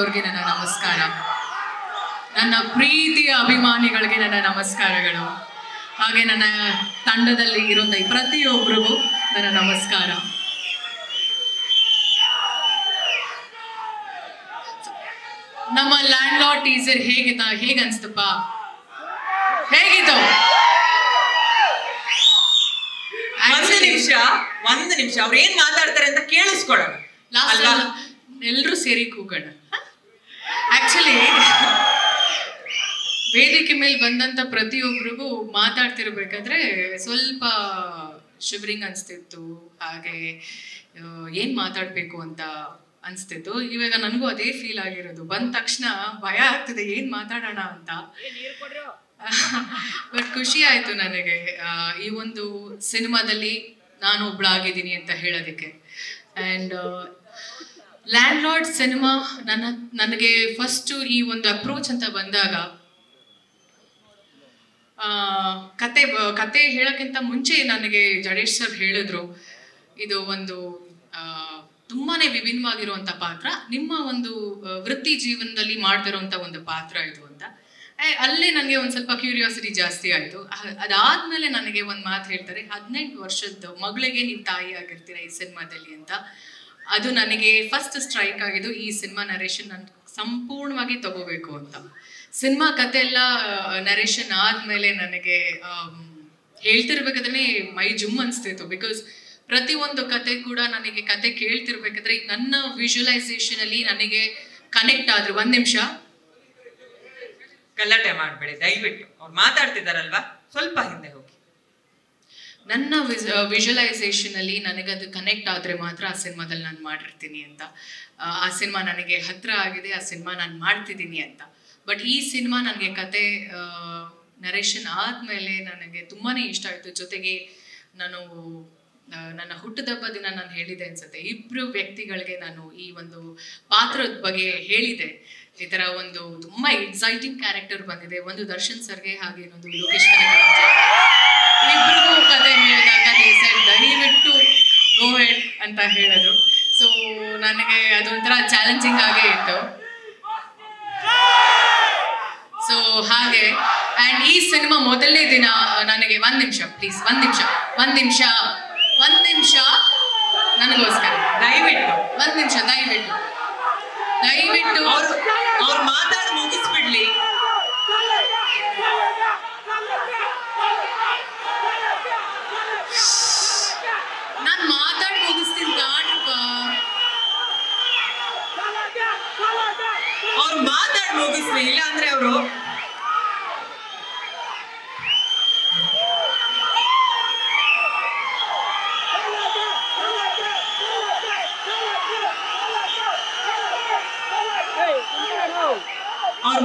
ನೋಡಿದವ್ರಿಗೆ ನನ್ನ ನಮಸ್ಕಾರ, ನನ್ನ ಪ್ರೀತಿಯ ಅಭಿಮಾನಿಗಳಿಗೆ ನನ್ನ ನಮಸ್ಕಾರಗಳು, ಹಾಗೆ ನನ್ನ ತಂಡದಲ್ಲಿ ಇರುವಂಥ ಪ್ರತಿಯೊಬ್ಬರಿಗೂ ನನ್ನ ನಮಸ್ಕಾರ. ನಮ್ಮ ಲ್ಯಾಂಡ್ ಲಾರ್ಡ್ ಟೀಸರ್ ಹೇಗೆ ಅನ್ಸ್ತಪ್ಪ? ಹೇಗಿತ್ತು? ಒಂದು ನಿಮಿಷ ಅವ್ರು ಏನ್ ಮಾತಾಡ್ತಾರೆ ಅಂತ ಕೇಳಿಸ್ಕೊಳ್ಳೋಣ. ಎಲ್ಲರೂ ಸೇರಿ ಕೂಗೋಣ. ಆಕ್ಚುಲಿ ವೇದಿಕೆ ಮೇಲೆ ಬಂದಂತ ಪ್ರತಿಯೊಬ್ಬರಿಗೂ ಮಾತಾಡ್ತಿರ್ಬೇಕಾದ್ರೆ ಸ್ವಲ್ಪ ಶಿವರಿಂಗ್ ಅನ್ಸ್ತಿತ್ತು, ಹಾಗೆ ಏನ್ ಮಾತಾಡ್ಬೇಕು ಅಂತ ಅನ್ಸ್ತಿತ್ತು. ಇವಾಗ ನನಗೂ ಅದೇ ಫೀಲ್ ಆಗಿರೋದು. ಬಂದ ತಕ್ಷಣ ಭಯ ಆಗ್ತಿದೆ ಏನ್ ಮಾತಾಡೋಣ ಅಂತ. ಬಟ್ ಖುಷಿ ಆಯ್ತು ನನಗೆ ಈ ಒಂದು ಸಿನಿಮಾದಲ್ಲಿ ನಾನು ಒಬ್ಳಾಗಿದ್ದೀನಿ ಅಂತ ಹೇಳೋದಕ್ಕೆ. ಆ್ಯಂಡ್ ಲ್ಯಾಂಡ್ ಲಾರ್ಡ್ ಸಿನಿಮಾ ನನಗೆ ಫಸ್ಟು ಈ ಒಂದು ಅಪ್ರೋಚ್ ಅಂತ ಬಂದಾಗ ಕತೆ ಹೇಳೋಕ್ಕಿಂತ ಮುಂಚೆ ನನಗೆ ಜಡೇಶ್ ಸರ್ ಹೇಳಿದ್ರು, ಇದು ಒಂದು ತುಂಬಾನೇ ವಿಭಿನ್ನವಾಗಿರುವಂಥ ಪಾತ್ರ, ನಿಮ್ಮ ಒಂದು ವೃತ್ತಿ ಜೀವನದಲ್ಲಿ ಮಾಡ್ತಿರೋಂಥ ಒಂದು ಪಾತ್ರ ಇದು ಅಂತ. ಅಲ್ಲೇ ನನಗೆ ಒಂದು ಸ್ವಲ್ಪ ಕ್ಯೂರಿಯಾಸಿಟಿ ಜಾಸ್ತಿ ಆಯಿತು. ಅದಾದ್ಮೇಲೆ ನನಗೆ ಒಂದು ಮಾತು ಹೇಳ್ತಾರೆ, 18 ವರ್ಷದ ಮಗಳಿಗೆ ನೀವು ತಾಯಿ ಆಗಿರ್ತೀರ ಈ ಸಿನಿಮಾದಲ್ಲಿ ಅಂತ. ಅದು ನನಗೆ ಫಸ್ಟ್ ಸ್ಟ್ರೈಕ್ ಆಗಿದ್ದು. ಈ ಸಿನಿಮಾ ನರೇಷನ್ ನಾನು ಸಂಪೂರ್ಣವಾಗಿ ತಗೋಬೇಕು ಅಂತ. ಸಿನಿಮಾ ಕತೆ ಎಲ್ಲ ನರೇಷನ್ ಆದ್ಮೇಲೆ ನನಗೆ ಹೇಳ್ತಿರ್ಬೇಕಾದ್ರೆ ಮೈ ಜುಮ್ ಅನಿಸ್ತಿತ್ತು. ಬಿಕಾಸ್ ಪ್ರತಿಯೊಂದು ಕತೆ ಕೂಡ ನನಗೆ ಕತೆ ಕೇಳ್ತಿರ್ಬೇಕಾದ್ರೆ ನನ್ನ ವಿಜುವಲೈಸೇಷನ್ ಅಲ್ಲಿ ನನಗೆ ಕನೆಕ್ಟ್ ಆದ್ರು. ಒಂದ್ ನಿಮಿಷ ಗಲಾಟೆ ಮಾಡಬೇಡಿ ದಯವಿಟ್ಟು, ಅವ್ರು ಮಾತಾಡ್ತಿದಾರಲ್ವಾ ಸ್ವಲ್ಪ ಹಿಂದೆ ಹೋಗಿ. ನನ್ನ ವಿಜುವಲೈಸೇಷನ್ ಅಲ್ಲಿ ನನಗದು ಕನೆಕ್ಟ್ ಆದ್ರೆ ಮಾತ್ರ ಆ ಸಿನಿಮಾದಲ್ಲಿ ನಾನು ಮಾಡಿರ್ತೀನಿ ಅಂತ. ಆ ಸಿನಿಮಾ ನನಗೆ ಹತ್ರ ಆಗಿದೆ, ಆ ಸಿನಿಮಾ ನಾನು ಮಾಡ್ತಿದ್ದೀನಿ ಅಂತ. ಬಟ್ ಈ ಸಿನಿಮಾ ನನಗೆ ಕತೆ ನರೇಷನ್ ಆದ್ಮೇಲೆ ನನಗೆ ತುಂಬಾನೇ ಇಷ್ಟ ಆಯ್ತು. ಜೊತೆಗೆ ನಾನು ನನ್ನ ಹುಟ್ಟುಹಬ್ಬ ದಿನ ನಾನು ಹೇಳಿದೆ ಅನ್ಸುತ್ತೆ, 2 ವ್ಯಕ್ತಿಗಳಿಗೆ ನಾನು ಈ ಒಂದು ಪಾತ್ರದ ಬಗ್ಗೆ ಹೇಳಿದೆ. ಈ ತರ ಒಂದು ತುಂಬಾ ಎಕ್ಸೈಟಿಂಗ್ ಕ್ಯಾರೆಕ್ಟರ್ ಬಂದಿದೆ, ಒಂದು ದರ್ಶನ್ ಸರ್ಗೆ ಹಾಗೆ ಇನ್ನೊಂದು ಲೋಕೇಶ್ ಕನಗರಾಜ್. ಇಬ್ರಿಗೂ ಕತೆ ಹೇಳಿದಾಗ ದಯವಿಟ್ಟು ಗೋ ಹೆಡ್ ಅಂತ ಹೇಳಿದ್ರು. ಸೊ ನನಗೆ ಅದೊಂಥರ ಚಾಲೆಂಜಿಂಗ್ ಆಗೇ ಇತ್ತು. ಸೊ ಹಾಗೆ ಆ್ಯಂಡ್ ಈ ಸಿನಿಮಾ ಮೊದಲನೇ ದಿನ ನನಗೆ ಒಂದ್ ನಿಮಿಷ ನನಗೋಸ್ಕರ ದಯವಿಟ್ಟು ಅವ್ರು ಮಾತಾಡಿ ಮುಗಿಸ್ಬಿಡ್ಲಿ. ನಾನು ಮಾತಾಡಿ ಮುಗಿಸ್ತೀನಿ ತಾಡ್ರಪ್ಪ. ಅವ್ರು ಮಾತಾಡಿ ಮುಗಿಸ್ಲಿ, ಇಲ್ಲ ಅಂದ್ರೆ ಅವರು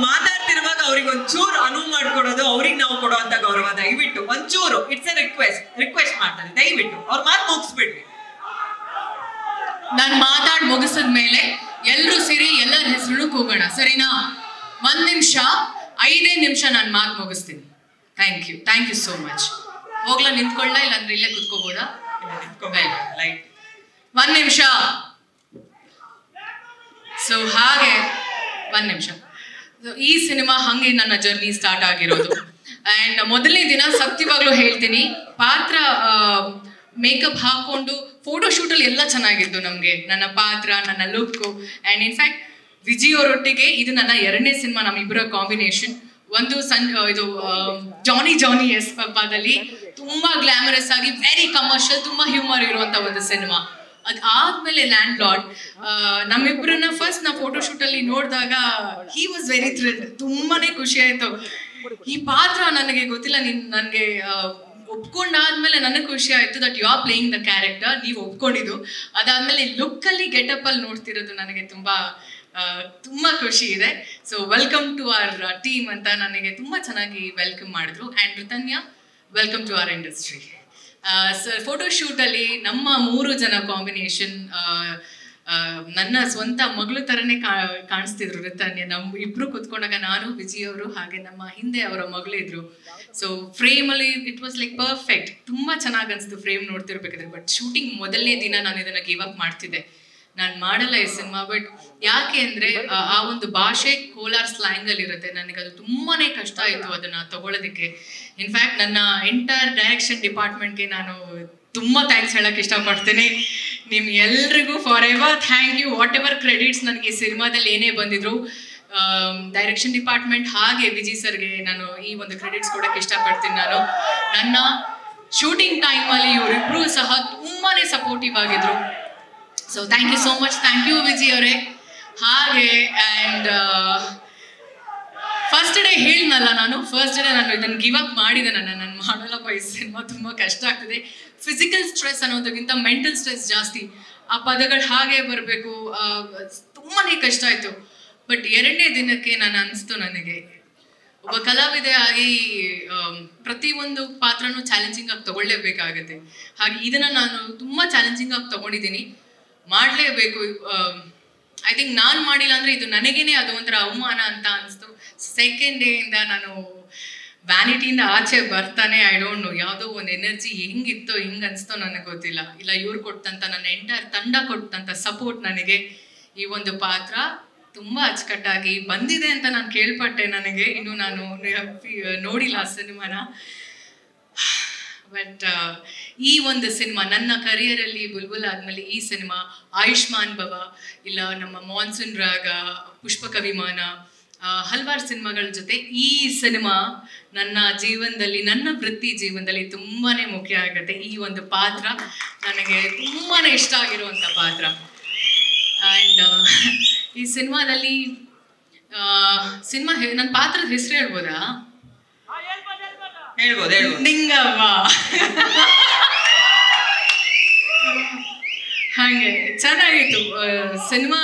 ಮಾತಾಡ್ತಿರುವಾಗ ಅವ್ರಿಗೆ ಒಂಚೂರು ಅನುವು ಮಾಡ್ಕೊಡೋದು ಅವ್ರಿಗೆ ನಾವು ಕೊಡುವಂತ ಗೌರವ. ದಯವಿಟ್ಟು ಒಂಚೂರು, ಇಟ್ಸ್ ಎ ರಿಕ್ವೆಸ್ಟ್ ಮಾಡ್ತಾರೆ, ದಯವಿಟ್ಟು ಅವ್ರ ಮಾತು ಮುಗಿಸ್ಬಿಡ್ರಿ. ನಾನು ಮಾತಾಡಿ ಮುಗಿಸಿದ್ಮೇಲೆ ಎಲ್ಲರೂ ಸೇರಿ ಎಲ್ಲರ ಹೆಸರು ಕೂಗೋಣ, ಸರಿನಾ? 1 ನಿಮಿಷ 5 ನಿಮಿಷ ನಾನು ಮಾತು ಮುಗಿಸ್ತೀನಿ. Thank you so much. ಹೋಗ್ಲಾ ನಿಂತ್ಕೊಳ್ಳ, ಇಲ್ಲಾಂದ್ರೆ ಇಲ್ಲೇ ಕುತ್ಕೋಬೋದಾ? 1 ನಿಮಿಷ. ಸೊ ಹಾಗೆ 1 ನಿಮಿಷ. ಈ ಸಿನಿಮಾ ಹಂಗೆ ನನ್ನ ಜರ್ನಿ ಸ್ಟಾರ್ಟ್ ಆಗಿರೋದು. ಆ್ಯಂಡ್ ಮೊದಲನೇ ದಿನ ಸತ್ಯವಾಗ್ಲೂ ಹೇಳ್ತೀನಿ, ಪಾತ್ರ ಮೇಕಪ್ ಹಾಕೊಂಡು ಫೋಟೋಶೂಟಲ್ಲಿ ಎಲ್ಲ ಚೆನ್ನಾಗಿತ್ತು ನಮಗೆ, ನನ್ನ ಪಾತ್ರ, ನನ್ನ ಲುಕ್ಕು. ಆ್ಯಂಡ್ ಇನ್ಫ್ಯಾಕ್ಟ್ ವಿಜಯ್ ಅವರೊಟ್ಟಿಗೆ ಇದು ನನ್ನ 2ನೇ ಸಿನಿಮಾ, ನಮ್ಮಿಬ್ಬರ ಕಾಂಬಿನೇಷನ್. ಒಂದು ಇದು ಜಾನಿ ಎಸ್ ಪಪ್ಪಾದಲ್ಲಿ ತುಂಬಾ ಗ್ಲಾಮರಸ್ ಆಗಿ ವೆರಿ ಕಮರ್ಷಿಯಲ್, ತುಂಬಾ ಹ್ಯೂಮರ್ ಇರುವಂತ ಒಂದು ಸಿನಿಮಾ. ಅದಾದ್ಮೇಲೆ ಲ್ಯಾಂಡ್ ಲಾರ್ಡ್, ನಮ್ಮಿಬ್ಬರನ್ನ ಫಸ್ಟ್ ನಾ ಫೋಟೋಶೂಟ್ ಅಲ್ಲಿ ನೋಡಿದಾಗ ಹಿ ವಾಸ್ ವೆರಿ ಥ್ರಿಲ್ಡ್. ತುಂಬಾನೇ ಖುಷಿ ಆಯ್ತು. ಈ ಪಾತ್ರ ನನಗೆ ಗೊತ್ತಿಲ್ಲ, ನನಗೆ ಒಪ್ಕೊಂಡಾದ್ಮೇಲೆ ನನಗೆ ಖುಷಿ ಆಯ್ತು that you are playing the character. ನೀವು ಒಪ್ಕೊಂಡಿದ್ದು. ಅದಾದ್ಮೇಲೆ ಲುಕ್ ಅಲ್ಲಿ ಗೆಟಪ್ ಅಲ್ಲಿ ನೋಡ್ತಿರೋದು ನನಗೆ ತುಂಬಾ ಖುಷಿ ಇದೆ. So welcome to our team ಅಂತ ನನಗೆ ತುಂಬಾ ಚೆನ್ನಾಗಿ ವೆಲ್ಕಮ್ ಮಾಡಿದ್ರು. And Ritanya, welcome to our industry. Sir ಫೋಟೋಶೂಟಲ್ಲಿ ನಮ್ಮ 3 ಜನ ಕಾಂಬಿನೇಷನ್ ನನ್ನ ಸ್ವಂತ ಮಗಳು ಥರನೇ ಕಾಣಿಸ್ತಿದ್ರು ರಿತನ್ಯ. ನಮ್ಮ ಇಬ್ರು ಕುತ್ಕೊಂಡಾಗ ನಾನು, ವಿಜಯ್ ಅವರು, ಹಾಗೆ ನಮ್ಮ ಹಿಂದೆ ಅವರ ಮಗಳಿದ್ರು. ಸೊ ಫ್ರೇಮಲ್ಲಿ ಇಟ್ ವಾಸ್ ಲೈಕ್ ಪರ್ಫೆಕ್ಟ್. ತುಂಬ ಚೆನ್ನಾಗಿ ಅನಿಸ್ತು ಫ್ರೇಮ್ ನೋಡ್ತಿರ್ಬೇಕಾದ್ರೆ. ಬಟ್ ಶೂಟಿಂಗ್ ಮೊದಲನೇ ದಿನ ನಾನು ಇದನ್ನು ಗಿವ್ ಅಪ್ ಮಾಡ್ತಿದ್ದೆ. ನಾನು ಮಾಡಲ್ಲ ಈ ಸಿನಿಮಾ. ಬಟ್ ಯಾಕೆ ಅಂದರೆ ಆ ಒಂದು ಭಾಷೆ ಕೋಲಾರ್ ಸ್ಲ್ಯಾಂಗಲ್ಲಿ ಇರುತ್ತೆ. ನನಗೆ ಅದು ತುಂಬಾ ಕಷ್ಟ ಆಯಿತು ಅದನ್ನು ತಗೊಳ್ಳೋದಕ್ಕೆ. ಇನ್ಫ್ಯಾಕ್ಟ್ ನನ್ನ ಎಂಟೈರ್ ಡೈರೆಕ್ಷನ್ ಡಿಪಾರ್ಟ್ಮೆಂಟ್ಗೆ ನಾನು ತುಂಬ ಥ್ಯಾಂಕ್ಸ್ ಹೇಳೋಕ್ಕೆ ಇಷ್ಟಪಡ್ತೀನಿ. ನಿಮ್ಗೆಲ್ರಿಗೂ forever thank you. Whatever credits ನನಗೆ ಈ ಸಿನಿಮಾದಲ್ಲಿ ಏನೇ ಬಂದಿದ್ರು, ಡೈರೆಕ್ಷನ್ ಡಿಪಾರ್ಟ್ಮೆಂಟ್ ಹಾಗೆ ವಿಜಯ್ ಸರ್ಗೆ ನಾನು ಈ ಒಂದು ಕ್ರೆಡಿಟ್ಸ್ ಕೊಡೋಕ್ಕೆ ಇಷ್ಟಪಡ್ತೀನಿ. ನಾನು ನನ್ನ ಶೂಟಿಂಗ್ ಟೈಮಲ್ಲಿ ಇವರಿಬ್ಬರು ಸಹ ತುಂಬಾ ಸಪೋರ್ಟಿವ್ ಆಗಿದ್ರು. So thank you so much. Thank you Vijay ಅವರೇ. ಹಾಗೆ ಆ್ಯಂಡ್ ಫಸ್ಟ್ ಡೇ ಹೇಳಿದ್ನಲ್ಲ, ಫಸ್ಟ್ ಡೇ ನಾನು ಇದನ್ನು ಗಿವ್ ಅಪ್ ಮಾಡಿದೆ. ನಾನು ಮಾಡಲ್ಲಪ್ಪ ಈ ಸಿನಿಮಾ, ತುಂಬ ಕಷ್ಟ ಆಗ್ತದೆ. ಫಿಸಿಕಲ್ ಸ್ಟ್ರೆಸ್ ಅನ್ನೋದಕ್ಕಿಂತ ಮೆಂಟಲ್ ಸ್ಟ್ರೆಸ್ ಜಾಸ್ತಿ. ಆ ಪದಗಳು ಹಾಗೆ ಬರಬೇಕು, ತುಂಬಾ ಕಷ್ಟ ಆಯಿತು. ಬಟ್ 2ನೇ ದಿನಕ್ಕೆ ನಾನು ಅನಿಸ್ತು, ನನಗೆ ಒಬ್ಬ ಕಲಾವಿದೆ ಆಗಿ ಪ್ರತಿಯೊಂದು ಪಾತ್ರನೂ ಚಾಲೆಂಜಿಂಗ್ ಆಗಿ ತಗೊಳ್ಳೇಬೇಕಾಗತ್ತೆ. ಹಾಗೆ ಇದನ್ನು ನಾನು ತುಂಬ ಚಾಲೆಂಜಿಂಗ್ ಆಗಿ ತಗೊಂಡಿದ್ದೀನಿ, ಮಾಡಲೇಬೇಕು. ಐ ಥಿಂಕ್ ನಾನು ಮಾಡಿಲ್ಲ ಅಂದರೆ ಇದು ನನಗೇನೆ ಅದು ಒಂಥರ ಅವಮಾನ ಅಂತ ಅನಿಸ್ತು. ಸೆಕೆಂಡ್ ಡೇಯಿಂದ ನಾನು ವ್ಯಾನಿಟಿಯಿಂದ ಆಚೆ ಬರ್ತಾನೆ, ಐ ಡೋಂಟ್ ನೋ, ಯಾವುದೋ ಒಂದು ಎನರ್ಜಿ ಹೆಂಗಿತ್ತೋ ಹೆಂಗೆ ಅನಿಸ್ತೋ ನನಗೆ ಗೊತ್ತಿಲ್ಲ. ಇಲ್ಲ ಇವ್ರು ಕೊಟ್ಟಂಥ ನನ್ನ ಎಂಟೈರ್ ತಂಡ ಕೊಟ್ಟಂಥ ಸಪೋರ್ಟ್ ನನಗೆ ಈ ಒಂದು ಪಾತ್ರ ತುಂಬ ಅಚ್ಚುಕಟ್ಟಾಗಿ ಬಂದಿದೆ ಅಂತ ನಾನು ಕೇಳ್ಪಟ್ಟೆ. ನನಗೆ ಇನ್ನು ನಾನು ನೋಡಿಲ್ಲ ಆ ಸಿನಿಮಾನ. ಬಟ್ ಈ ಒಂದು ಸಿನಿಮಾ ನನ್ನ ಕರಿಯರಲ್ಲಿ ಬುಲ್ಬುಲ್ ಆದಮೇಲೆ ಈ ಸಿನಿಮಾ, ಆಯುಷ್ಮಾನ್ ಭವ, ಇಲ್ಲ ನಮ್ಮ ಮಾನ್ಸೂನ್ ರಾಗ, ಪುಷ್ಪಕವಿಮಾನ, ಹಲವಾರು ಸಿನಿಮಾಗಳ ಜೊತೆ ಈ ಸಿನಿಮಾ ನನ್ನ ಜೀವನದಲ್ಲಿ, ನನ್ನ ವೃತ್ತಿ ಜೀವನದಲ್ಲಿ ತುಂಬಾ ಮುಖ್ಯ ಆಗುತ್ತೆ. ಈ ಒಂದು ಪಾತ್ರ ನನಗೆ ತುಂಬಾ ಇಷ್ಟ ಆಗಿರುವಂಥ ಪಾತ್ರ. ಆ್ಯಂಡ್ ಈ ಸಿನಿಮಾದಲ್ಲಿ ನನ್ನ ಪಾತ್ರದ ಹೆಸರು ಹೇಳ್ಬೋದಾ? ಹೇಳ್ಬೋದು. ನಿಂಗವ್ವ. ಹಾಗೆ ಚೆನ್ನಾಗಿತ್ತು ಸಿನಿಮಾ.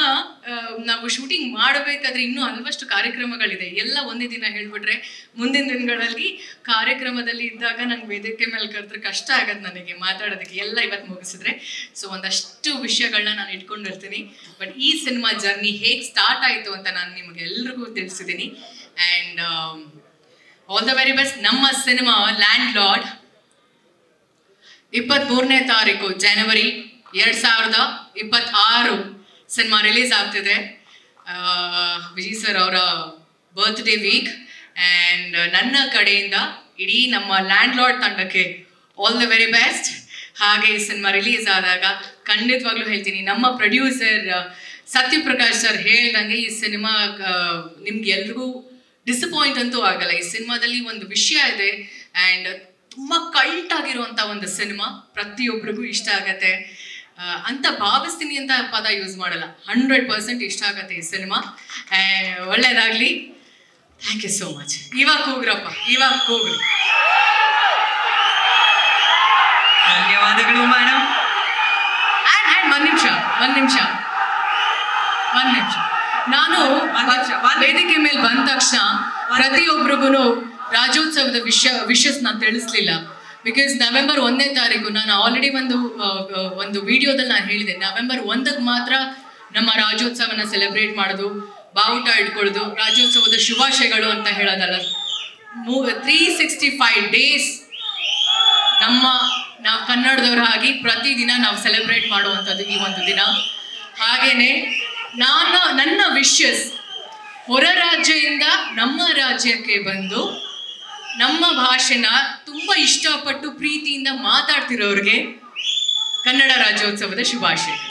ನಾವು ಶೂಟಿಂಗ್ ಮಾಡಬೇಕಾದ್ರೆ ಇನ್ನೂ ಹಲವಷ್ಟು ಕಾರ್ಯಕ್ರಮಗಳಿದೆ. ಎಲ್ಲ ಒಂದೇ ದಿನ ಹೇಳ್ಬಿಟ್ರೆ ಮುಂದಿನ ದಿನಗಳಲ್ಲಿ ಕಾರ್ಯಕ್ರಮದಲ್ಲಿ ಇದ್ದಾಗ ನಂಗೆ ವೇದಿಕೆ ಮೇಲೆ ಕರೆದ್ರೆ ಕಷ್ಟ ಆಗತ್ತೆ ನನಗೆ ಮಾತಾಡೋದಕ್ಕೆ. ಎಲ್ಲ ಇವತ್ತು ಮುಗಿಸಿದ್ರೆ ಸೊ ಒಂದಷ್ಟು ವಿಷಯಗಳನ್ನ ನಾನು ಇಟ್ಕೊಂಡಿರ್ತೀನಿ. ಬಟ್ ಈ ಸಿನಿಮಾ ಜರ್ನಿ ಹೇಗೆ ಸ್ಟಾರ್ಟ್ ಆಯಿತು ಅಂತ ನಾನು ನಿಮಗೆ ಎಲ್ರಿಗೂ ತಿಳಿಸಿದ್ದೀನಿ. And all the very best. ನಮ್ಮ ಸಿನಿಮಾ ಲ್ಯಾಂಡ್ ಲಾರ್ಡ್ 23ನೇ ತಾರೀಕು ಜನವರಿ 2026 ಸಿನಿಮಾ ರಿಲೀಸ್ ಆಗ್ತಿದೆ. ವಿಜಯ್ ಸರ್ ಅವರ ಬರ್ತ್ಡೇ ವೀಕ್. ಆ್ಯಂಡ್ ನನ್ನ ಕಡೆಯಿಂದ ಇಡೀ ನಮ್ಮ ಲ್ಯಾಂಡ್ ಲಾರ್ಡ್ ತಂಡಕ್ಕೆ ಆಲ್ ದ ವೆರಿ ಬೆಸ್ಟ್. ಹಾಗೆ ಈ ಸಿನಿಮಾ ರಿಲೀಸ್ ಆದಾಗ ಖಂಡಿತವಾಗ್ಲೂ ಹೇಳ್ತೀನಿ, ನಮ್ಮ ಪ್ರೊಡ್ಯೂಸರ್ ಸತ್ಯಪ್ರಕಾಶ್ ಸರ್ ಹೇಳ್ದಂಗೆ ಈ ಸಿನಿಮಾ ನಿಮ್ಗೆ ಎಲ್ರಿಗೂ ಡಿಸಪಾಯಿಂಟ್ ಅಂತೂ ಆಗಲ್ಲ. ಈ ಸಿನಿಮಾದಲ್ಲಿ ಒಂದು ವಿಷಯ ಇದೆ ಆ್ಯಂಡ್ ತುಂಬ ಕಲ್ಟ್ ಆಗಿರುವಂಥ ಒಂದು ಸಿನಿಮಾ, ಪ್ರತಿಯೊಬ್ಬರಿಗೂ ಇಷ್ಟ ಆಗತ್ತೆ ಅಂತ ಭಾವಿಸ್ತೀನಿ ಅಂತ ಪದ ಯೂಸ್ ಮಾಡಲ್ಲ. 100% ಇಷ್ಟ ಆಗತ್ತೆ ಈ ಸಿನಿಮಾ. ಒಳ್ಳೇದಾಗಲಿ. Thank you so much. ಇವಾಗ ಕೂಗ್ರಪ್ಪ, ಇವಾಗ ಕೂಗ್ರಿ. ಧನ್ಯವಾದಗಳು ಮೇಡಮ್. ಒಂದ್ ನಿಮಿಷ ನಾನು ವೇದಿಕೆ ಮೇಲೆ ಬಂದ ತಕ್ಷಣ ಪ್ರತಿಯೊಬ್ಬರಿಗೂ ರಾಜ್ಯೋತ್ಸವದ ವಿಷಸ್ ನಾನು ತಿಳಿಸ್ಲಿಲ್ಲ. ಬಿಕಾಸ್ ನವೆಂಬರ್ 1ನೇ ತಾರೀಕು ನಾನು ಆಲ್ರೆಡಿ ಒಂದು ವಿಡಿಯೋದಲ್ಲಿ ನಾನು ಹೇಳಿದೆ, ನವೆಂಬರ್ 1ಕ್ಕೆ ಮಾತ್ರ ನಮ್ಮ ರಾಜ್ಯೋತ್ಸವನ ಸೆಲೆಬ್ರೇಟ್ ಮಾಡೋದು, ಬಾವುಟ ಇಟ್ಕೊಳ್ಳೋದು, ರಾಜ್ಯೋತ್ಸವದ ಶುಭಾಶಯಗಳು ಅಂತ ಹೇಳೋದಲ್ಲ. 365 ಡೇಸ್ ನಾವು ಕನ್ನಡದವರಾಗಿ ಪ್ರತಿದಿನ ನಾವು ಸೆಲೆಬ್ರೇಟ್ ಮಾಡುವಂಥದ್ದು ಈ ಒಂದು ದಿನ. ಹಾಗೇನೆ ನನ್ನ ವಿಶಸ್ ಹೊರ ರಾಜ್ಯದಿಂದ ನಮ್ಮ ರಾಜ್ಯಕ್ಕೆ ಬಂದು ನಮ್ಮ ಭಾಷೆನ ತುಂಬ ಇಷ್ಟಪಟ್ಟು ಪ್ರೀತಿಯಿಂದ ಮಾತಾಡ್ತಿರೋರಿಗೆ ಕನ್ನಡ ರಾಜ್ಯೋತ್ಸವದ ಶುಭಾಶಯ.